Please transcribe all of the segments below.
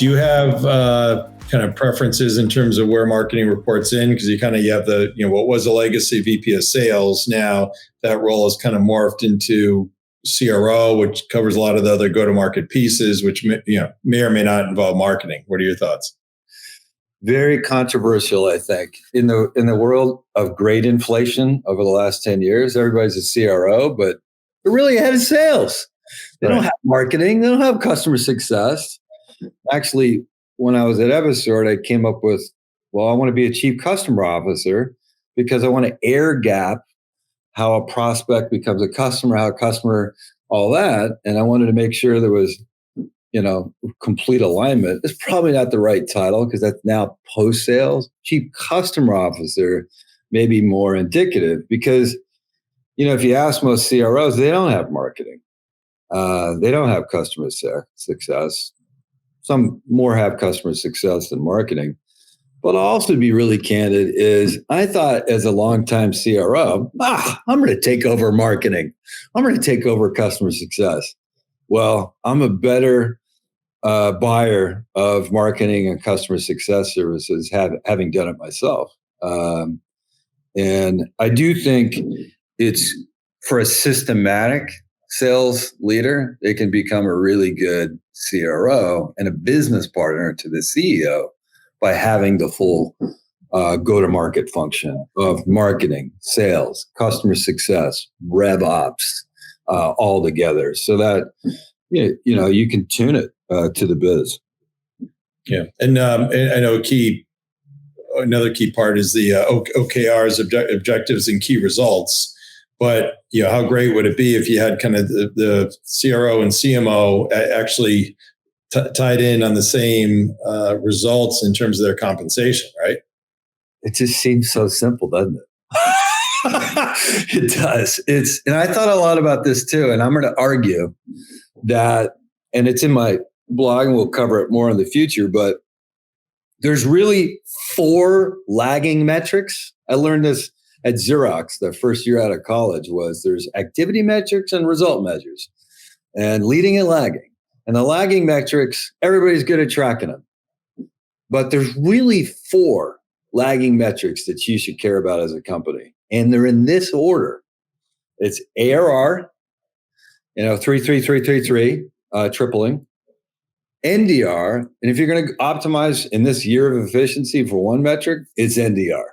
Do you have kind of preferences in terms of where marketing reports in? Because you have the, what was a legacy VP of sales. Now that role is kind of morphed into CRO, which covers a lot of the other go-to-market pieces, which may or may not involve marketing. What are your thoughts? Very controversial, I think. In the world of great inflation over the last 10 years, everybody's a CRO, but they're really head of sales. They don't have marketing. They don't have customer success. Actually, when I was at Evisort, I came up with, I want to be a chief customer officer because I want to air gap how a prospect becomes a customer, how a customer, all that. And I wanted to make sure there was, complete alignment. It's probably not the right title because that's now post-sales. Chief customer officer may be more indicative because, if you ask most CROs, they don't have marketing. They don't have customer success. Some more have customer success than marketing. But I'll also be really candid is I thought as a longtime CRO, I'm going to take over marketing. I'm going to take over customer success. Well, I'm a better buyer of marketing and customer success services, having done it myself. And I do think it's for a systematic sales leader, it can become a really good CRO and a business partner to the CEO by having the full go-to-market function of marketing, sales, customer success, RevOps, all together, so that you can tune it to the biz. Yeah, and I know another key part is the OKRs, objectives and key results. But how great would it be if you had kind of the CRO and CMO actually tied in on the same results in terms of their compensation, right? It just seems so simple, doesn't it? It does. And I thought a lot about this too, and I'm going to argue that, and it's in my blog, and we'll cover it more in the future, but there's really 4 lagging metrics. I learned this at Xerox, the first year out of college, was there's activity metrics and result measures, and leading and lagging. And the lagging metrics, everybody's good at tracking them. But there's really 4 lagging metrics that you should care about as a company. And they're in this order. It's ARR, 33333, tripling. NDR, and if you're going to optimize in this year of efficiency for one metric, it's NDR.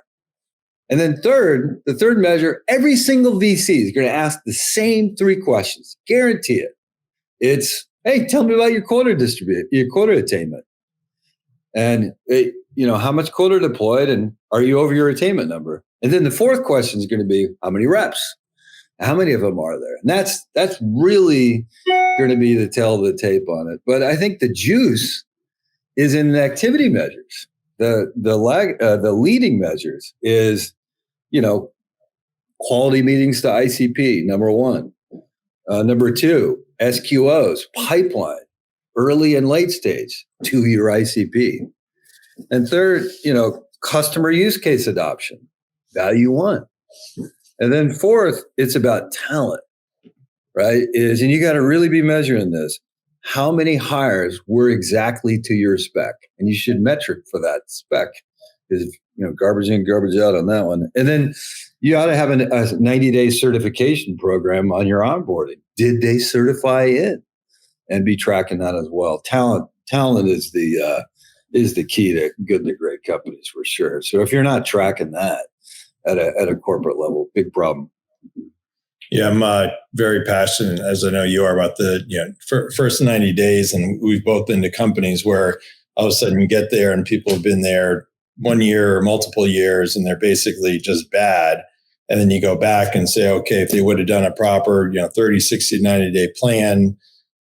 And then the third measure, every single VC is going to ask the same 3 questions. Guarantee it. It's, hey, tell me about your quota attainment. And how much quota deployed, and are you over your attainment number? And then the 4th question is going to be, how many reps? How many of them are there? And that's really going to be the tell of the tape on it. But I think the juice is in the activity measures. The leading measures is, quality meetings to ICP, number 1. Number 2, SQOs, pipeline, early and late stage to your ICP. And third, customer use case adoption, value 1. And then 4th, it's about talent, right? And you got to really be measuring this. How many hires were exactly to your spec? And you should metric for that spec. Is garbage in, garbage out on that one. And then you ought to have a 90-day certification program on your onboarding. Did they certify in? And be tracking that as well. Talent is the key to good to great companies for sure. So if you're not tracking that at a corporate level, big problem. Yeah, I'm very passionate, as I know you are, about the first 90 days. And we've both been to companies where all of a sudden you get there and people have been there 1 year or multiple years and they're basically just bad. And then you go back and say, okay, if they would have done a proper 30, 60, 90-day plan,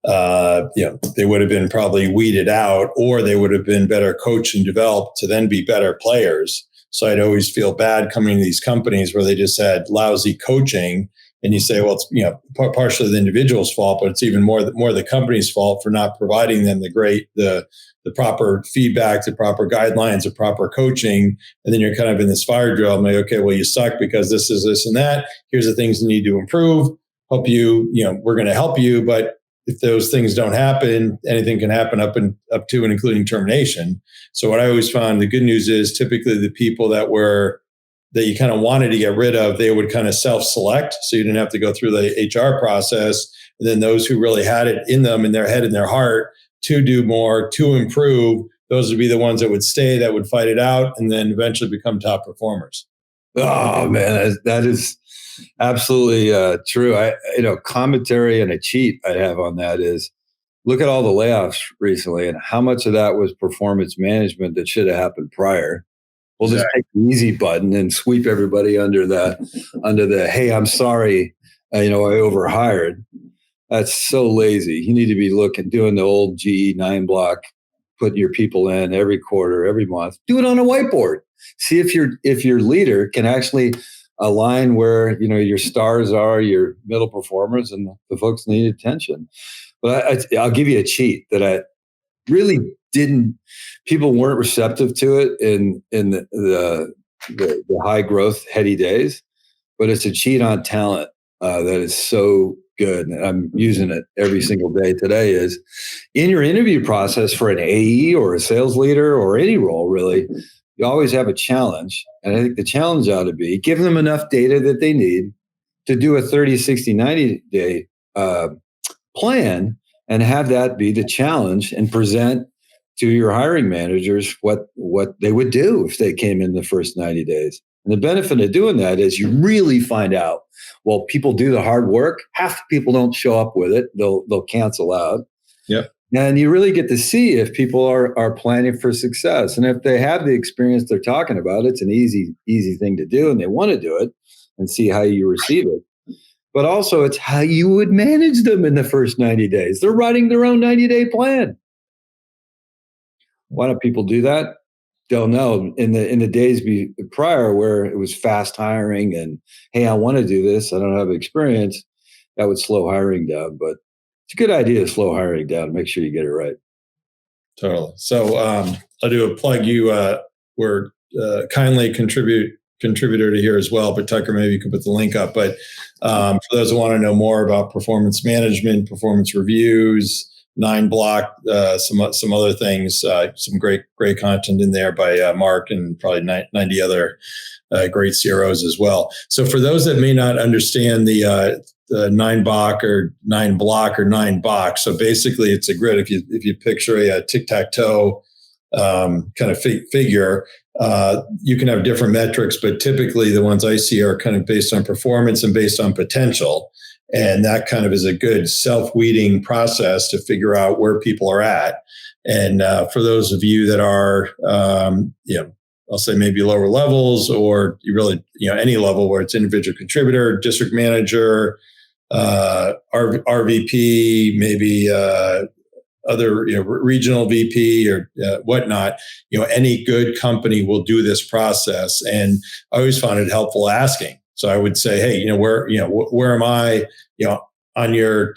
they would have been probably weeded out, or they would have been better coached and developed to then be better players. So I'd always feel bad coming to these companies where they just had lousy coaching. And you say, well, it's partially the individual's fault, but it's even more the company's fault for not providing them the proper feedback, the proper guidelines, the proper coaching. And then you're kind of in this fire drill. I'm like, okay, well, you suck because this and that. Here's the things you need to improve. We're going to help you, but if those things don't happen, anything can happen up to and including termination. So what I always found, the good news is typically the people that you kind of wanted to get rid of, they would kind of self-select, so you didn't have to go through the HR process. And then those who really had it in them, in their head and their heart, to do more, to improve, those would be the ones that would stay, that would fight it out, and then eventually become top performers. Oh man, that is absolutely true. Commentary and a cheat I have on that is, look at all the layoffs recently and how much of that was performance management that should have happened prior. We'll just take the easy button and sweep everybody under the hey, I'm sorry, I overhired. That's so lazy. You need to be doing the old GE 9 block, putting your people in every quarter, every month. Do it on a whiteboard. See if your leader can actually align where your stars are, your middle performers, and the folks need attention. But I'll give you a cheat that I really didn't. People weren't receptive to it in the high growth heady days, but it's a cheat on talent that is so good, and I'm using it every single day today. Is in your interview process for an AE or a sales leader or any role, really, you always have a challenge. And I think the challenge ought to be give them enough data that they need to do a 30, 60, 90 day plan, and have that be the challenge, and present to your hiring managers what they would do if they came in the first 90 days. And the benefit of doing that is you really find out, well, people do the hard work. Half the people don't show up with it. They'll cancel out. Yep. And you really get to see if people are planning for success. And if they have the experience they're talking about, it's an easy thing to do, and they want to do it, and see how you receive it. But also it's how you would manage them in the first 90 days. They're writing their own 90-day plan. Why don't people do that? Don't know. In the days prior, where it was fast hiring and, hey, I want to do this, I don't have experience, that would slow hiring down. But it's a good idea to slow hiring down. Make sure you get it right. Totally. So I'll do a plug. You were kindly contributor to here as well, but Tucker, maybe you can put the link up. But for those who want to know more about performance management, performance reviews, 9 block, some other things, some great content in there by Mark, and probably 90 other great CROs as well. So for those that may not understand the 9 block or 9 box, so basically it's a grid. If you picture a tic-tac-toe kind of figure, you can have different metrics, but typically the ones I see are kind of based on performance and based on potential. And that kind of is a good self-weeding process to figure out where people are at. And for those of you that are, I'll say maybe lower levels, or you really, any level where it's individual contributor, district manager, RVP, maybe other, regional VP or whatnot, any good company will do this process. And I always found it helpful asking. So I would say, hey, where am I, on your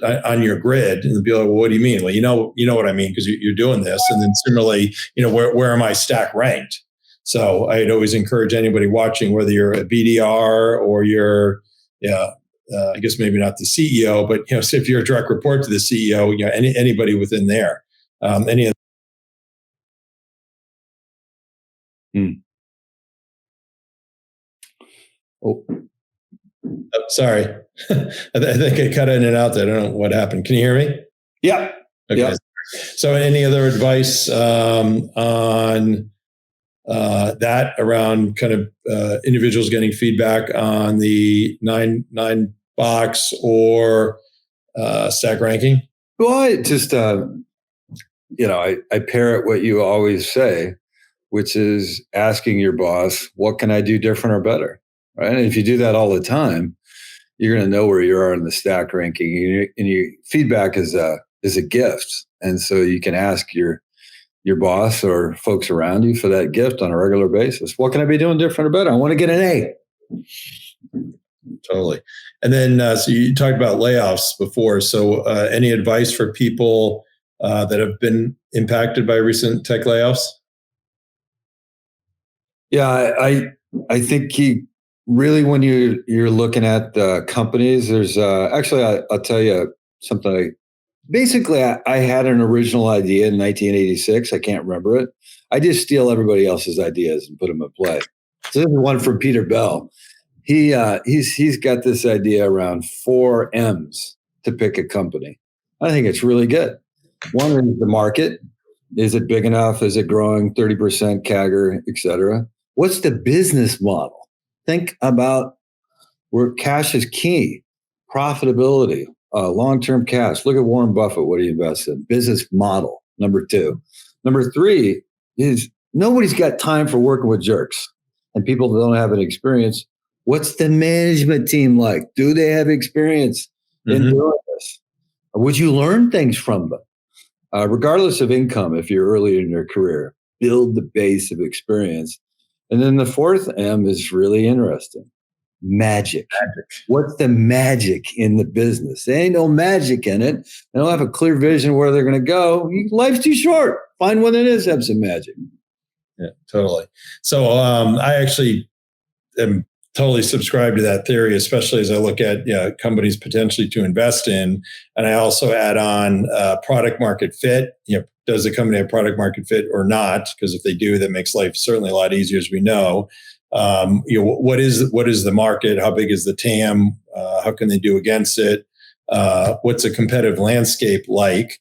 grid? And they'd be like, well, what do you mean? Well, you know what I mean, because you're doing this. And then similarly, where am I stack ranked? So I'd always encourage anybody watching, whether you're a BDR or you're, I guess maybe not the CEO, but so if you're a direct report to the CEO, anybody within there, any of. Oh, sorry. I think I cut in and out there. I don't know what happened. Can you hear me? Yeah. Okay. Yeah. So any other advice on that around kind of individuals getting feedback on the nine box or stack ranking? Well, I just, I parrot what you always say, which is asking your boss, what can I do different or better? Right. And if you do that all the time, you're going to know where you are in the stack ranking. And your feedback is a gift. And so you can ask your boss or folks around you for that gift on a regular basis. What can I be doing different or better? I want to get an A. Totally. And then, so you talked about layoffs before. So any advice for people that have been impacted by recent tech layoffs? Yeah, I think really, when you're looking at the companies, there's actually, I'll tell you something Basically, I had an original idea in 1986. I can't remember it. I just steal everybody else's ideas and put them in play. So this is one from Peter Bell. He's got this idea around 4 M's to pick a company. I think it's really good. One is the market. Is it big enough? Is it growing 30% CAGR, et cetera? What's the business model? Think about where cash is key, profitability, long-term cash. Look at Warren Buffett. What do you invest in? Business model, number 2. Number 3 is nobody's got time for working with jerks and people that don't have an experience. What's the management team like? Do they have experience in doing this? Would you learn things from them? Regardless of income, if you're early in your career, build the base of experience. And then the 4th M is really interesting. Magic. What's the magic in the business? There ain't no magic in it. They don't have a clear vision where they're going to go. Life's too short. Find one that is have some magic. Yeah, totally. So I actually am totally subscribe to that theory, especially as I look at companies potentially to invest in. And I also add on product market fit. Does the company have product market fit or not? Because if they do, that makes life certainly a lot easier, as we know. What is the market? How big is the TAM? How can they do against it? What's a competitive landscape like?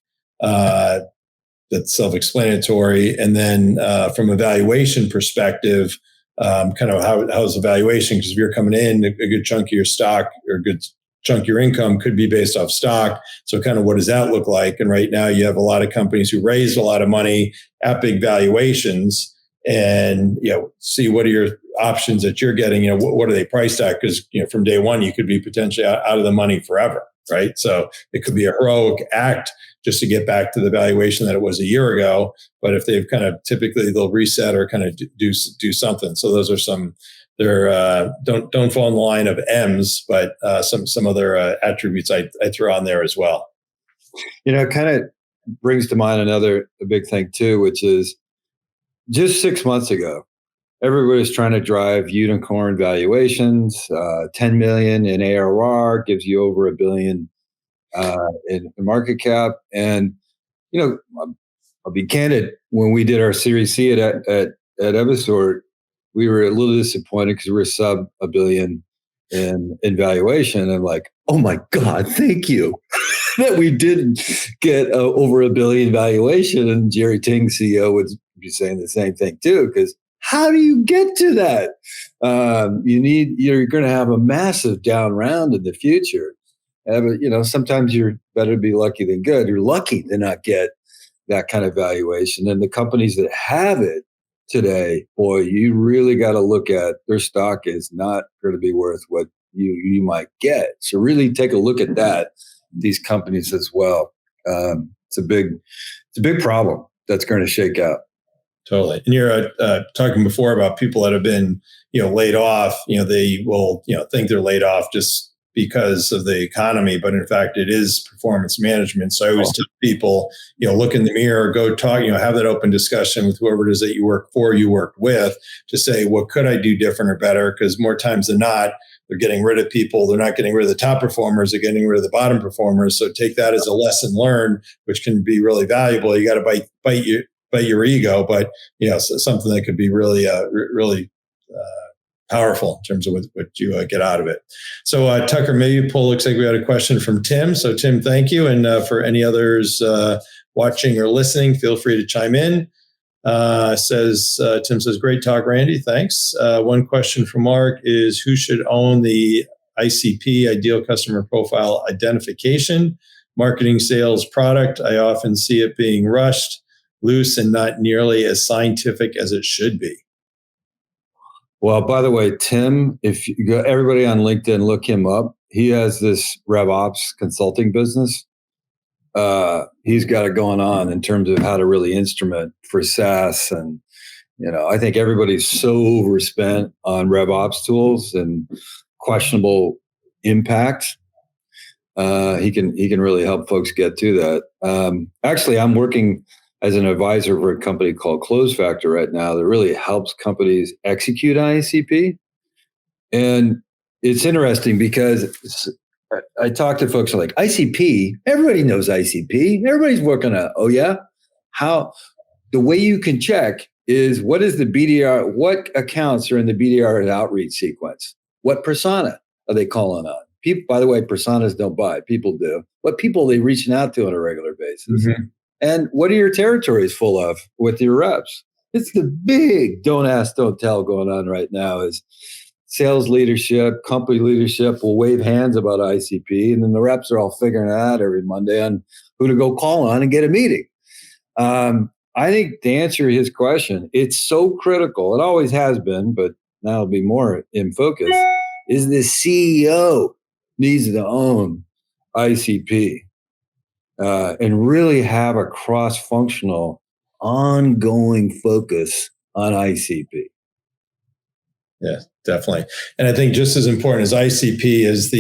That's self-explanatory. And then from a valuation perspective, kind of how's the valuation? Because if you're coming in, a good chunk of your stock or a good chunk of your income could be based off stock. So kind of what does that look like? And right now you have a lot of companies who raised a lot of money at big valuations, and see what are your options that you're getting. What are they priced at? Because from day one you could be potentially out of the money forever, right? So it could be a heroic act just to get back to the valuation that it was a year ago. But if they've kind of typically they'll reset or kind of do something. So those are some. They're don't fall in the line of M's, but some other attributes I throw on there as well. It kind of brings to mind a big thing too, which is just 6 months ago, everybody's trying to drive unicorn valuations. 10 million in ARR gives you over $1 billion in market cap. And I'll be candid. When we did our Series C at Evisort, we were a little disappointed because we were sub $1 billion in valuation. I'm like, oh my God, thank you that we didn't get over $1 billion valuation. And Jerry Ting, CEO, would be saying the same thing too, because how do you get to that? You're going to have a massive down round in the future. But sometimes you're better to be lucky than good. You're lucky to not get that kind of valuation. And the companies that have it today, boy, you really got to look at their stock is not going to be worth what you might get. So really take a look at that, these companies as well. It's a big problem that's going to shake out. Totally. And you're talking before about people that have been, laid off. They will, think they're laid off just because of the economy, but in fact, it is performance management. So I always tell people, look in the mirror, go talk, have that open discussion with whoever it is that you work for, you work with, to say, what could I do different or better? Because more times than not, they're getting rid of people. They're not getting rid of the top performers. They're getting rid of the bottom performers. So take that as a lesson learned, which can be really valuable. You got to bite your ego, but something that could be really, really powerful in terms of what you get out of it. So Tucker, maybe Paul, looks like we had a question from Tim. So Tim, thank you. And for any others watching or listening, feel free to chime in. Tim says, great talk, Randy. Thanks. One question from Mark is, who should own the ICP, Ideal Customer Profile Identification, marketing, sales, product? I often see it being rushed, loose, and not nearly as scientific as it should be. Well, by the way, Tim, if you go, everybody on LinkedIn, look him up. He has this RevOps consulting business. He's got it going on in terms of how to really instrument for SaaS. And, I think everybody's so overspent on RevOps tools and questionable impact. He can really help folks get to that. Actually, I'm working as an advisor for a company called Close Factor right now that really helps companies execute ICP. And it's interesting because I talk to folks like ICP. Everybody knows ICP. Everybody's working on. Oh yeah, how? The way you can check is what is the BDR? What accounts are in the BDR outreach sequence? What persona are they calling on? People, by the way, personas don't buy. People do. What people are they reaching out to on a regular basis? Mm-hmm. And what are your territories full of with your reps? It's the big don't ask, don't tell going on right now. Is sales leadership, company leadership will wave hands about ICP, and then the reps are all figuring it out every Monday on who to go call on and get a meeting. I think to answer his question, it's so critical. It always has been, but now it'll be more in focus. Is the CEO needs to own ICP and really have a cross-functional, ongoing focus on ICP. Yeah, definitely. And I think just as important as ICP is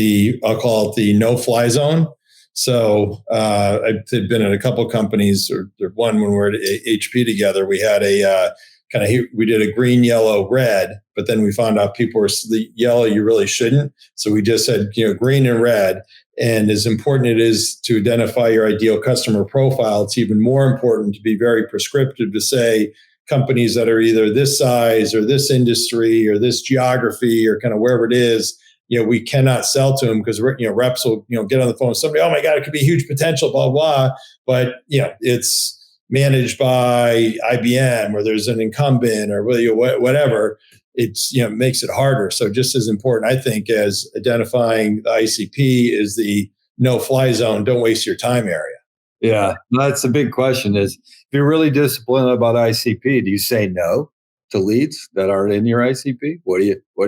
I'll call it the no-fly zone. So I've been at a couple of companies, or one when we were at HP together, we had we did a green, yellow, red, but then we found out people were the yellow, you really shouldn't. So we just said, green and red. And as important it is to identify your ideal customer profile, it's even more important to be very prescriptive to say companies that are either this size or this industry or this geography or kind of wherever it is, we cannot sell to them because reps will get on the phone with somebody. Oh my God, it could be huge potential, blah blah. But it's managed by IBM or there's an incumbent or whatever. It's makes it harder. So just as important, I think, as identifying the ICP is the no-fly zone. Don't waste your time area. Yeah, that's a big question. Is if you're really disciplined about ICP, do you say no to leads that aren't in your ICP? What do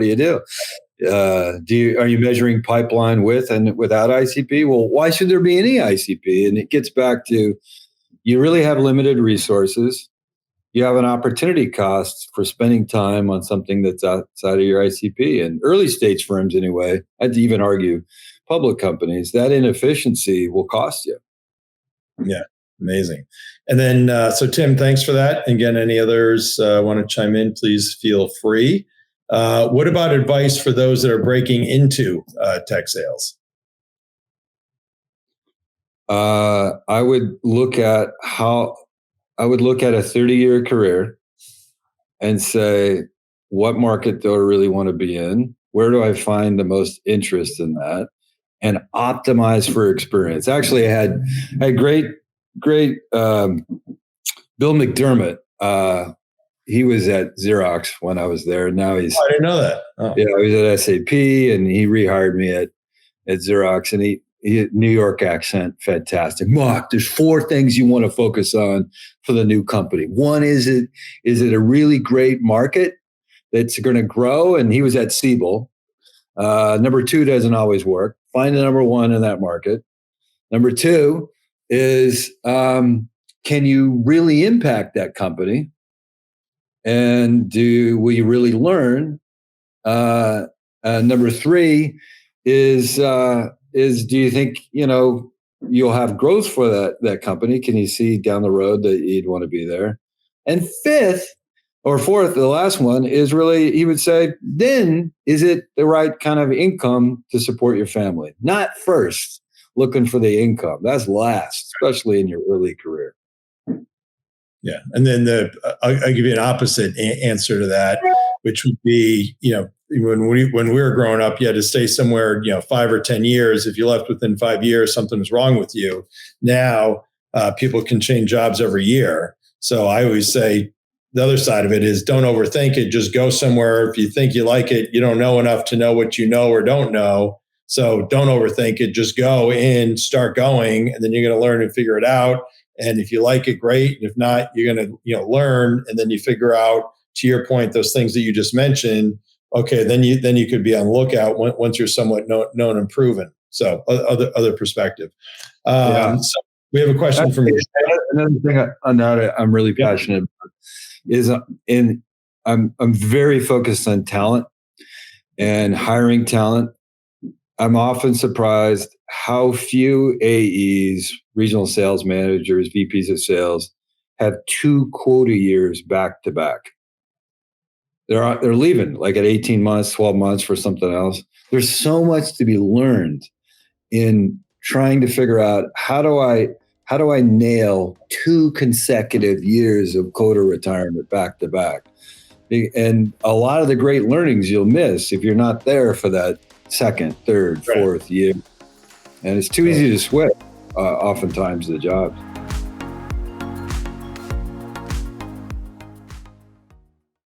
you do? Are you measuring pipeline with and without ICP? Well, why should there be any ICP? And it gets back to you really have limited resources. You have an opportunity cost for spending time on something that's outside of your ICP. And early stage firms, anyway, I'd even argue public companies, that inefficiency will cost you. Yeah, amazing. And then, so Tim, thanks for that. Again, any others want to chime in, please feel free. What about advice for those that are breaking into tech sales? I would look at a 30-year career and say, what market do I really want to be in? Where do I find the most interest in that? And optimize for experience. Actually, I had great Bill McDermott. He was at Xerox when I was there. Now he's. Oh, I didn't know that. Oh. Yeah, he was at SAP, and he rehired me at Xerox. And he New York accent, fantastic. Mark, there's 4 things you want to focus on for the new company. One, is it a really great market that's going to grow? And he was at Siebel. Number 2 doesn't always work. Find the number 1 in that market. Number 2 is, can you really impact that company? And will you really learn? Number 3 is do you think you'll have growth for that company? Can you see down the road that you'd want to be there? And 5th or 4th, the last one is really, he would say, then is it the right kind of income to support your family? Not first looking for the income. That's last, especially in your early career. Yeah. And then I'll give you an opposite answer to that, which would be, when we were growing up, you had to stay somewhere, 5 or 10 years. If you left within 5 years, something was wrong with you. Now, people can change jobs every year. So I always say the other side of it is don't overthink it. Just go somewhere. If you think you like it, you don't know enough to know what you know or don't know. So don't overthink it. Just go in, start going, and then you're going to learn and figure it out. And if you like it, great. And if not, you're going to learn, and then you figure out, to your point, those things that you just mentioned. Okay, then you could be on lookout once you're somewhat known and proven. So other perspective. So we have a question from another thing on that I'm really passionate about is I'm very focused on talent and hiring talent. I'm often surprised how few AEs, regional sales managers, VPs of sales, have 2 quota years back to back. They're leaving like at 18 months, 12 months for something else. There's so much to be learned in trying to figure out how do I nail 2 consecutive years of coder retirement back to back. And a lot of the great learnings you'll miss if you're not there for that second, third, fourth year. And it's too easy to switch oftentimes the jobs.